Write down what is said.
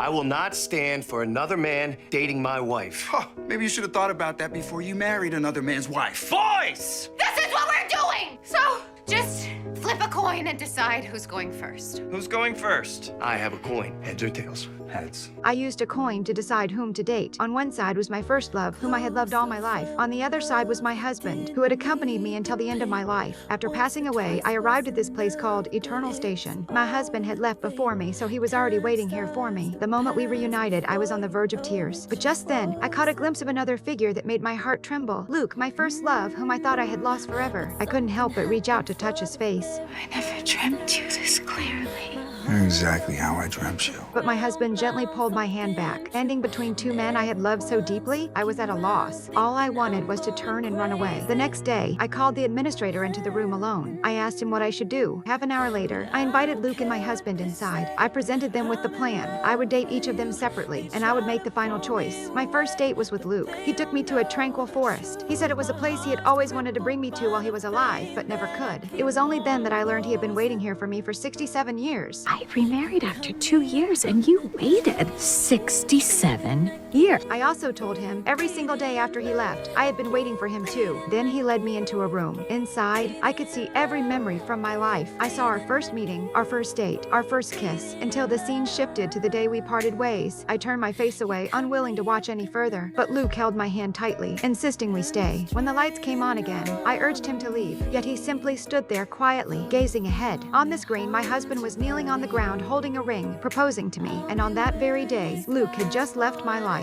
I will not stand for another man dating my wife. Huh, maybe you should have thought about that before you married another man's wife. Boys! This is what we're doing! So, just flip a coin and decide who's going first. Who's going first? I have a coin. Heads or tails? Heads. I used a coin to decide whom to date. On one side was my first love, whom I had loved all my life. On the other side was my husband, who had accompanied me until the end of my life. After passing away, I arrived at this place called Eternal Station. My husband had left before me, so he was already waiting here for me. The moment we reunited, I was on the verge of tears. But just then, I caught a glimpse of another figure that made my heart tremble. Luke, my first love, whom I thought I had lost forever. I couldn't help but reach out to touch his face. I never dreamt you this clearly. You're exactly how I dreamt you. But my husband gently pulled my hand back. Standing between two men I had loved so deeply, I was at a loss. All I wanted was to turn and run away. The next day, I called the administrator into the room alone. I asked him what I should do. Half an hour later, I invited Luke and my husband inside. I presented them with the plan. I would date each of them separately, and I would make the final choice. My first date was with Luke. He took me to a tranquil forest. He said it was a place he had always wanted to bring me to while he was alive, but never could. It was only then that I learned he had been waiting here for me for 67 years. I remarried after 2 years and you waited 67 years. I also told him every single day after he left, I had been waiting for him too. Then he led me into a room. Inside, I could see every memory from my life. I saw our first meeting, our first date, our first kiss, until the scene shifted to the day we parted ways. I turned my face away, unwilling to watch any further, but Luke held my hand tightly, insisting we stay. When the lights came on again, I urged him to leave, yet he simply stood there quietly, gazing ahead. On the screen, my husband was kneeling on the ground holding a ring, proposing to me, and on that very day, Luke had just left my life.